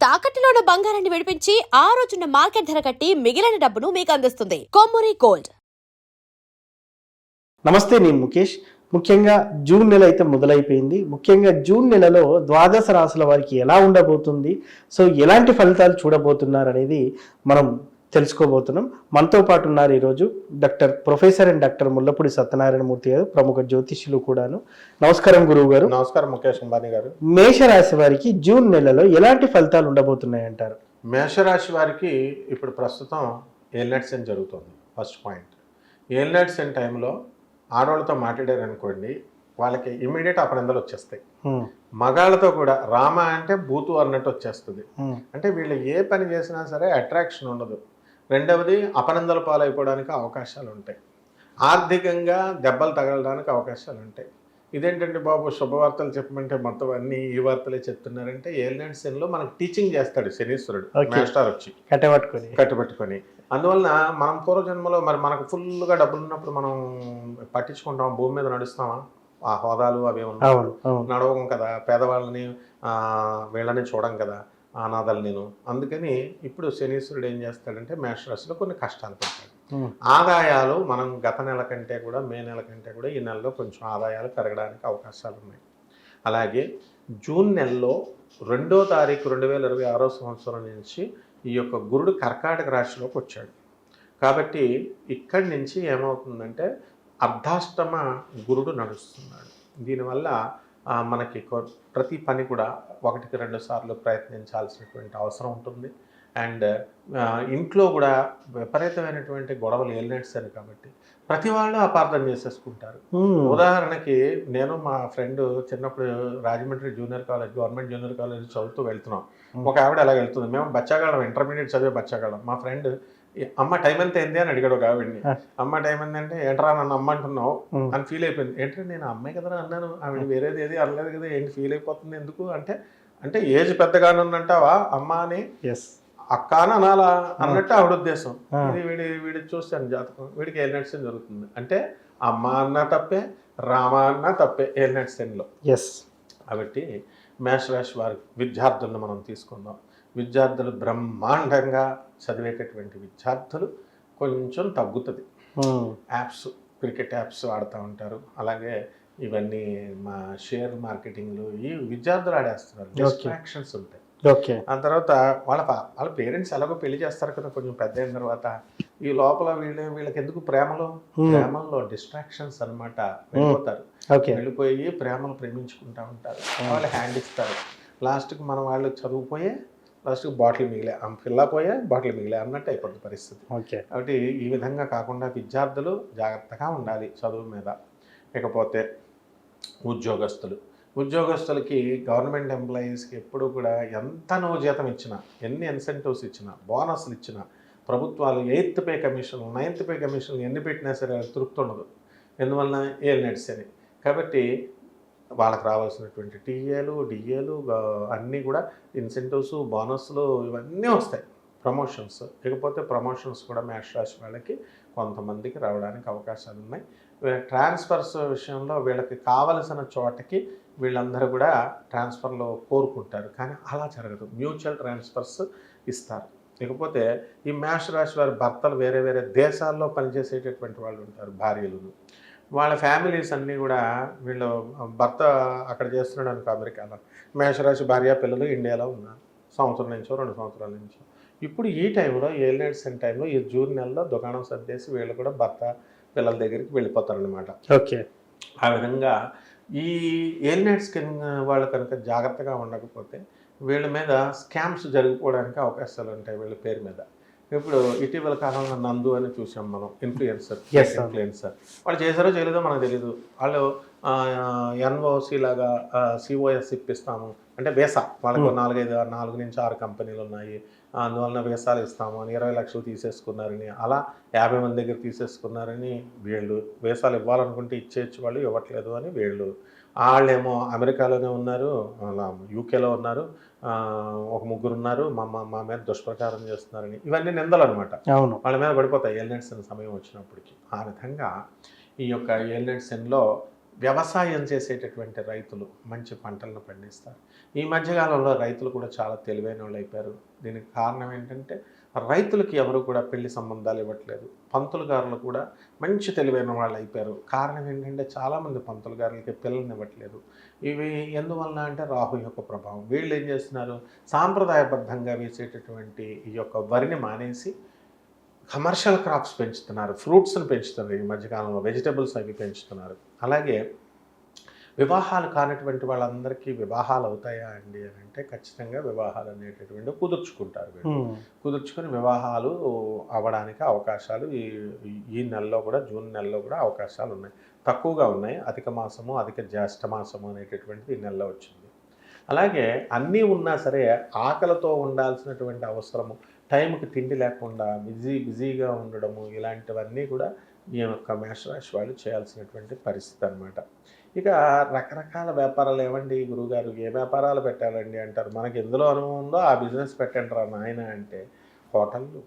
తాకట్టులో ఉన్న బంగారాన్ని విడిపించి ఆ రోజున్న మార్కెట్ ధర కట్టి మిగిలిన డబ్బును మీకు అందిస్తుంది కొమ్మూరి గోల్డ్. నమస్తే, నేను ముఖేష్. ముఖ్యంగా జూన్ నెల అయితే మొదలైపోయింది. ముఖ్యంగా జూన్ నెలలో ద్వాదశ రాశుల వారికి ఎలా ఉండబోతుంది, సో ఎలాంటి ఫలితాలు చూడబోతున్నారు అనేది మనం తెలుసుకోబోతున్నాం. మనతో పాటు ఉన్నారు ఈరోజు professor and doctor Mullapudi Satyanarayana Murthy గారు, ప్రముఖ జ్యోతిష్యులు కూడాను. నమస్కారం గురువు గారు. నమస్కారం ముఖేష్ అంబానీ గారు. మేషరాశి వారికి జూన్ నెలలో ఎలాంటి ఫలితాలు ఉండబోతున్నాయి అంటారు? మేషరాశి వారికి ఇప్పుడు ప్రస్తుతం ఏల్నెట్ సెన్ జరుగుతుంది. ఫస్ట్ పాయింట్, ఏల్నెట్ సెన్ టైంలో ఆడవాళ్ళతో మాట్లాడారు అనుకోండి, వాళ్ళకి ఇమ్మీడియట్ అపనిందలు వచ్చేస్తాయి. మగాళ్ళతో కూడా రామ అంటే బూతు అన్నట్టు వచ్చేస్తుంది. అంటే వీళ్ళు ఏ పని చేసినా సరే అట్రాక్షన్ ఉండదు. రెండవది, అపనిందల పాలైపోవడానికి అవకాశాలు ఉంటాయి. ఆర్థికంగా దెబ్బలు తగలడానికి అవకాశాలు ఉంటాయి. ఇదేంటంటే బాబు శుభవార్తలు చెప్పమంటే మొత్తం అన్ని ఈ వార్తలే చెప్తున్నారంటే, ఏల్నెట్ సెన్లో మనకు టీచింగ్ చేస్తాడు శనీశ్వరుడు, మాస్టర్ వచ్చి కట్టబెట్టుకొని. అందువలన మనం పూర్వజన్మలో మరి మనకు ఫుల్గా డబ్బులు ఉన్నప్పుడు మనం పట్టించుకుంటాం, భూమి మీద నడుస్తామా? ఆ హోదాలు అవి నడవడం కదా, పేదవాళ్ళని వీళ్ళని చూడం కదా, అనాథలు నేను. అందుకని ఇప్పుడు శనీశ్వరుడు ఏం చేస్తాడంటే మేషరాశిలో కొన్ని కష్టాలు పెడతాడు. ఆదాయాలు మనం గత నెల కంటే కూడా, మే నెల కంటే కూడా ఈ నెలలో కొంచెం ఆదాయాలు పెరగడానికి అవకాశాలు ఉన్నాయి. అలాగే జూన్ నెలలో 2వ తారీఖు 2026 సంవత్సరం నుంచి ఈ యొక్క గురుడు కర్కాటక రాశిలోకి వచ్చాడు. కాబట్టి ఇక్కడి నుంచి ఏమవుతుందంటే అర్ధాష్టమ గురుడు నడుస్తున్నాడు. దీనివల్ల మనకి ప్రతి పని కూడా 1-2 సార్లు ప్రయత్నించాల్సినటువంటి అవసరం ఉంటుంది. అండ్ ఇంట్లో కూడా విపరీతమైనటువంటి గొడవలు ఏల్నెట్ సెన్ కాబట్టి ప్రతి వాళ్ళు అపార్థం చేసేసుకుంటారు. ఉదాహరణకి నేను మా ఫ్రెండ్ చిన్నప్పుడు రాజమండ్రి గవర్నమెంట్ జూనియర్ కాలేజ్ చదువుతూ వెళ్తున్నాం. ఒక ఆవిడ ఎలా వెళ్తుంది, మేము బచ్చాగాళ్ళం, ఇంటర్మీడియట్ చదివే బచ్చాగాళ్ళం. మా ఫ్రెండ్ అమ్మ టైం ఎంత అయింది అని అడిగాడు ఒక ఆవిడ్ని. అమ్మ టైం ఏంటంటే, ఏంట్రా నన్ను అమ్మ అంటున్నావు అని ఫీల్ అయిపోయింది. ఏంటంటే నేను అమ్మాయి కదా అన్నాను, ఆవిడ వేరేది ఏది అనలేదు కదా, ఏంటి ఫీల్ అయిపోతుంది ఎందుకు అంటే ఏజ్ పెద్దగానంటావా అమ్మ అని, అక్క అని అనాలా అన్నట్టు ఆవిడ ఉద్దేశం. ఇది వీడి చూస్తాను జాతకం, వీడికి ఏల్నెట్ సెన్ జరుగుతుంది. అంటే అమ్మ అన్న తప్పే, రామ అన్న తప్పే ఏల్నెట్ సెన్లో. కాబట్టి మేషరాశి వారి విద్యార్థులను మనం తీసుకుందాం. విద్యార్థులు బ్రహ్మాండంగా చదివేటటువంటి విద్యార్థులు కొంచెం తగ్గుతుంది. యాప్స్, క్రికెట్ యాప్స్ ఆడుతూ ఉంటారు. అలాగే ఇవన్నీ మా షేర్ మార్కెటింగ్లు ఈ విద్యార్థులు ఆడేస్తున్నారు. డిస్ట్రాక్షన్స్ ఉంటాయి. ఆ తర్వాత వాళ్ళ పేరెంట్స్ ఎలాగో పెళ్లి చేస్తారు కదా కొంచెం పెద్ద అయిన తర్వాత. ఈ లోపల వీళ్ళకి ఎందుకు ప్రేమల్లో డిస్ట్రాక్షన్స్ అనమాట, వెళ్ళిపోతారు. వెళ్ళిపోయి ప్రేమించుకుంటూ ఉంటారు. వాళ్ళు హ్యాండ్ ఇస్తారు. లాస్ట్కి మన వాళ్ళు చదువుపోయే, లాస్ట్కి బాటిల్ మిగిలే, పిల్ల పోయే బాటిల్ మిగిలే అన్నట్టు అయిపోతుంది పరిస్థితి. కాబట్టి ఈ విధంగా కాకుండా విద్యార్థులు జాగ్రత్తగా ఉండాలి చదువు మీద. ఇకపోతే ఉద్యోగస్తులకి గవర్నమెంట్ ఎంప్లాయీస్కి ఎప్పుడు కూడా ఎంత నువ్వు జీతం ఇచ్చినా, ఎన్ని ఇన్సెంటివ్స్ ఇచ్చినా, బోనస్లు ఇచ్చినా, ప్రభుత్వాలు 8th pay commission 9th pay commission ఎన్ని పెట్టినా సరే తృప్తి ఉండదు. ఎందువలన ఏల్నెట్ సెన్. కాబట్టి వాళ్ళకి రావాల్సినటువంటి టీఏలు, డిఏలు అన్నీ కూడా ఇన్సెంటివ్స్, బోనస్లు ఇవన్నీ వస్తాయి, ప్రమోషన్స్. ఇకపోతే ప్రమోషన్స్ కూడా మేషరాశి వాళ్ళకి కొంతమందికి రావడానికి అవకాశాలు ఉన్నాయి. ట్రాన్స్ఫర్స్ విషయంలో వీళ్ళకి కావలసిన చోటకి వీళ్ళందరూ కూడా ట్రాన్స్ఫర్లో కోరుకుంటారు, కానీ అలా జరగదు. మ్యూచువల్ ట్రాన్స్ఫర్స్ ఇస్తారు. ఇకపోతే ఈ మేషరాశి వారి భర్తలు వేరే వేరే దేశాల్లో పనిచేసేటటువంటి వాళ్ళు ఉంటారు, భార్యలు. వాళ్ళ ఫ్యామిలీస్ అన్నీ కూడా, వీళ్ళు భర్త అక్కడ చేస్తున్నాడు అనుకో అమెరికాలో, మేషరాశి భార్య పిల్లలు ఇండియాలో ఉన్నారు సంవత్సరం నుంచో 2 సంవత్సరాల నుంచో. ఇప్పుడు ఈ టైంలో ఏల్నెట్ సెన్ టైంలో ఈ జూన్ నెలలో దుకాణం సర్దేసి వీళ్ళు కూడా భర్త పిల్లల దగ్గరికి వెళ్ళిపోతారనమాట. ఆ విధంగా ఈ ఏల్నెట్ సెన్ వాళ్ళు కనుక జాగ్రత్తగా ఉండకపోతే వీళ్ళ మీద స్కామ్స్ జరిగిపోవడానికి అవకాశాలు ఉంటాయి వీళ్ళ పేరు మీద. ఇప్పుడు ఇటీవల కాలంలో నందు అని చూసాం మనం, ఇన్ఫ్లుయెన్సర్. వాళ్ళు చేశారో చేయలేదో మనకు తెలీదు. వాళ్ళు ఎన్ఓసి లాగా సిఓఎస్ ఇప్పిస్తాము అంటే వీసా, వాళ్ళకు 4 నుంచి 6 కంపెనీలు ఉన్నాయి, అందువలన వీసాలు ఇస్తాము అని 20 లక్షలు తీసేసుకున్నారని, అలా 50 మంది దగ్గర తీసేసుకున్నారని వీళ్ళు. వీసాలు ఇవ్వాలనుకుంటే ఇచ్చేయచ్చు, వాళ్ళు ఇవ్వట్లేదు అని వీళ్ళు. వాళ్ళేమో అమెరికాలోనే ఉన్నారు, యూకేలో ఉన్నారు, ఒక 3 ఉన్నారు, మా మీద దుష్ప్రచారం చేస్తున్నారని, ఇవన్నీ నిందలు అనమాట. వాళ్ళ మీద పడిపోతాయి ఏల్నెట్ సెన్ సమయం వచ్చినప్పటికీ. ఆ విధంగా ఈ యొక్క ఏల్నెట్ సెన్లో వ్యవసాయం చేసేటటువంటి రైతులు మంచి పంటలను పండిస్తారు. ఈ మధ్యకాలంలో రైతులు కూడా చాలా తెలివైన వాళ్ళు అయిపోయారు. దీనికి కారణం ఏంటంటే రైతులకి ఎవరు కూడా పెళ్లి సంబంధాలు ఇవ్వట్లేదు. పంతులు గారులు కూడా మంచి తెలివైన వాళ్ళు అయిపోయారు. కారణం ఏంటంటే చాలామంది పంతులు గారులకి పిల్లల్ని ఇవ్వట్లేదు. ఇవి ఎందువలన అంటే రాహు యొక్క ప్రభావం. వీళ్ళు ఏం చేస్తున్నారు, సాంప్రదాయబద్ధంగా వేసేటటువంటి ఈ యొక్క వరిని మానేసి కమర్షియల్ క్రాప్స్ పెంచుతున్నారు, ఫ్రూట్స్ని పెంచుతున్నారు. ఈ మధ్యకాలంలో వెజిటబుల్స్ అవి పెంచుతున్నారు. అలాగే వివాహాలు కానటువంటి వాళ్ళందరికీ వివాహాలు అవుతాయా అండి అని అంటే ఖచ్చితంగా వివాహాలు అనేటటువంటి కుదుర్చుకుంటారు. కుదుర్చుకుని వివాహాలు అవ్వడానికి అవకాశాలు ఈ నెలలో కూడా, జూన్ నెలలో కూడా అవకాశాలు ఉన్నాయి. తక్కువగా ఉన్నాయి. అధిక మాసము, అధిక జ్యేష్ఠ మాసము అనేటటువంటిది ఈ నెలలో వచ్చింది. అలాగే అన్నీ ఉన్నా సరే ఆకలితో ఉండాల్సినటువంటి అవసరము, టైంకి తిండి లేకుండా బిజీగా ఉండడము, ఇలాంటివన్నీ కూడా ఈ యొక్క మేషరాశి వాళ్ళు చేయాల్సినటువంటి పరిస్థితి అనమాట. ఇక రకరకాల వ్యాపారాలు ఏమండి గురువుగారు, ఏ వ్యాపారాలు పెట్టాలండి అంటారు. మనకి ఎందులో అనుభవం ఉందో ఆ బిజినెస్ పెట్టండి రా నాయన అంటే హోటళ్ళు,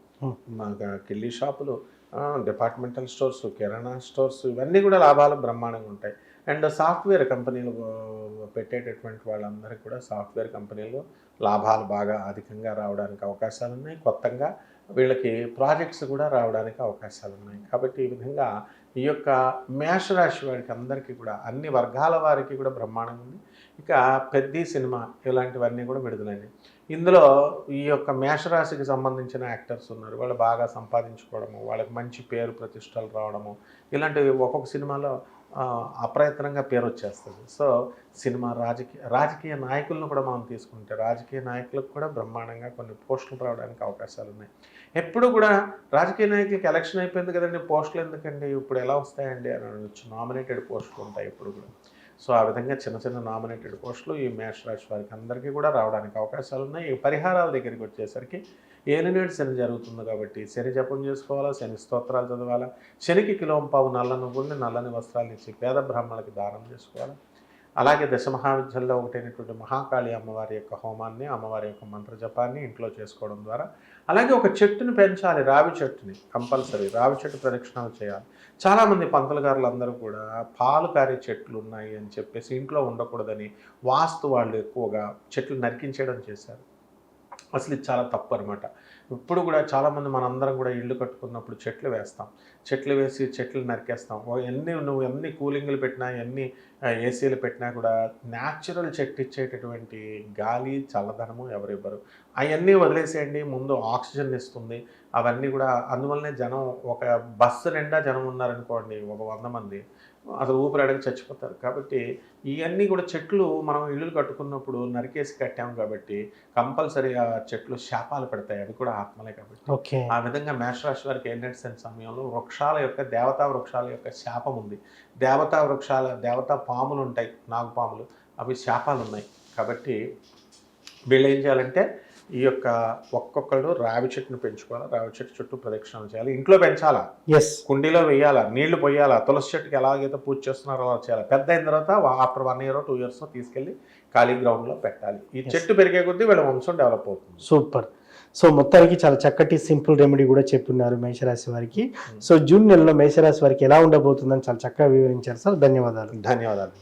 కిల్లీ షాపులు, డిపార్ట్మెంటల్ స్టోర్స్, కిరాణా స్టోర్స్, ఇవన్నీ కూడా లాభాలు బ్రహ్మాండంగా ఉంటాయి. అండ్ సాఫ్ట్వేర్ కంపెనీలు పెట్టేటటువంటి వాళ్ళందరికీ కూడా సాఫ్ట్వేర్ కంపెనీలు లాభాలు బాగా అధికంగా రావడానికి అవకాశాలు ఉన్నాయి. కొత్తగా వీళ్ళకి ప్రాజెక్ట్స్ కూడా రావడానికి అవకాశాలు ఉన్నాయి. కాబట్టి ఈ విధంగా ఈ యొక్క మేషరాశి వారికి అందరికీ కూడా, అన్ని వర్గాల వారికి కూడా బ్రహ్మాండంగా ఉంది. ఇక పెద్ద సినిమా ఇలాంటివన్నీ కూడా విడుదలైనవి. ఇందులో ఈ యొక్క మేషరాశికి సంబంధించిన యాక్టర్స్ ఉన్నారు. వాళ్ళు బాగా సంపాదించుకోవడము, వాళ్ళకి మంచి పేరు ప్రతిష్టలు రావడము, ఇలాంటివి ఒక్కొక్క సినిమాలో అప్రయత్నంగా పేరు వచ్చేస్తుంది. సో సినిమా, రాజకీయ నాయకులను కూడా మనం తీసుకుంటే రాజకీయ నాయకులకు కూడా బ్రహ్మాండంగా కొన్ని పోస్టులు రావడానికి అవకాశాలు ఉన్నాయి. ఎప్పుడు కూడా రాజకీయ నాయకులకి ఎలక్షన్ అయిపోయింది కదండి, పోస్టులు ఎందుకండి, ఇప్పుడు ఎలా వస్తాయండి అని అనొచ్చు. నామినేటెడ్ పోస్టులు ఉంటాయి ఎప్పుడు కూడా. సో ఆ విధంగా చిన్న చిన్న నామినేటెడ్ పోస్టులు ఈ మేషరాశి వారికి అందరికీ కూడా రావడానికి అవకాశాలు ఉన్నాయి. ఈ పరిహారాల దగ్గరికి వచ్చేసరికి ఏలినేడు శని జరుగుతుంది కాబట్టి శని జపం చేసుకోవాలా, శని స్తోత్రాలు చదవాలా, శనికి కిలోంపావు నల్ల నువ్వుల్ని, నల్లని వస్త్రాలు ఇచ్చి పేద బ్రాహ్మణులకి దానం చేసుకోవాలి. అలాగే దశమహావిద్యల్లో ఒకటైనటువంటి మహాకాళి అమ్మవారి యొక్క హోమాన్ని, అమ్మవారి యొక్క మంత్ర జపాన్ని ఇంట్లో చేసుకోవడం ద్వారా, అలాగే ఒక చెట్టుని పెంచాలి, రావి చెట్టుని కంపల్సరీ, రావి చెట్టు ప్రదక్షిణాలు చేయాలి. చాలామంది పంతులు గారులు అందరూ కూడా పాలు కారే చెట్లు ఉన్నాయి అని చెప్పేసి ఇంట్లో ఉండకూడదని వాస్తు వాళ్ళు ఎక్కువగా చెట్లు నరికించడం చేశారు. అసలు ఇది చాలా తప్పు అనమాట. ఇప్పుడు కూడా చాలామంది మనందరం కూడా ఇల్లు కట్టుకున్నప్పుడు చెట్లు వేస్తాం, చెట్లు వేసి చెట్లు నరికేస్తాం. నువ్వు ఎన్ని కూలింగ్లు పెట్టినా, ఎన్ని ఏసీలు పెట్టినా కూడా న్యాచురల్ చెట్టు ఇచ్చేటటువంటి గాలి, చల్లదనము ఎవరివ్వరు. అవన్నీ వదిలేసేయండి. ముందు ఆక్సిజన్ ఇస్తుంది అవన్నీ కూడా. అందువల్లనే జనం, ఒక బస్సు నిండా జనం ఉన్నారనుకోండి, ఒక 100 మంది, అసలు ఊపిరాడకి చచ్చిపోతారు. కాబట్టి ఇవన్నీ కూడా చెట్లు మనం ఇల్లు కట్టుకున్నప్పుడు నరికేసి కట్టాము కాబట్టి కంపల్సరీగా చెట్లు శాపాలు పెడతాయి, అవి కూడా ఆత్మలే కాబట్టి. ఆ విధంగా మేషరాశి వారికి ఏంటంటే సమయంలో వృక్షాల యొక్క, దేవతా వృక్షాల యొక్క శాపం ఉంది. దేవతా పాములు ఉంటాయి, నాగుపాములు, అవి శాపాలు ఉన్నాయి. కాబట్టి వీళ్ళు ఏం చేయాలంటే ఈ యొక్క ఒక్కొక్కళ్ళు రావి చెట్టును పెంచుకోవాలి, రావి చెట్టు చుట్టూ ప్రదక్షిణలు చేయాలి, ఇంట్లో పెంచాలా, కుండీలో వేయాలా, నీళ్లు పోయాలా, తులసి చెట్టుకి ఎలాగైతే పూజ చేస్తున్నారో అలా చేయాలి. పెద్ద అయిన తర్వాత ఆఫ్టర్ 1 year 2 years తీసుకెళ్ళి ఖాళీ గ్రౌండ్లో పెట్టాలి. ఈ చెట్టు పెరిగే కొద్దీ వీళ్ళ వంశం డెవలప్ అవుతుంది. సూపర్. సో మొత్తానికి చాలా చక్కటి సింపుల్ రెమెడీ కూడా చెప్పున్నారు మేషరాశి వారికి. సో జూన్ నెలలో మేషరాశి వారికి ఎలా ఉండబోతుందని చాలా చక్కగా వివరించారు సార్. ధన్యవాదాలు. ధన్యవాదాలు.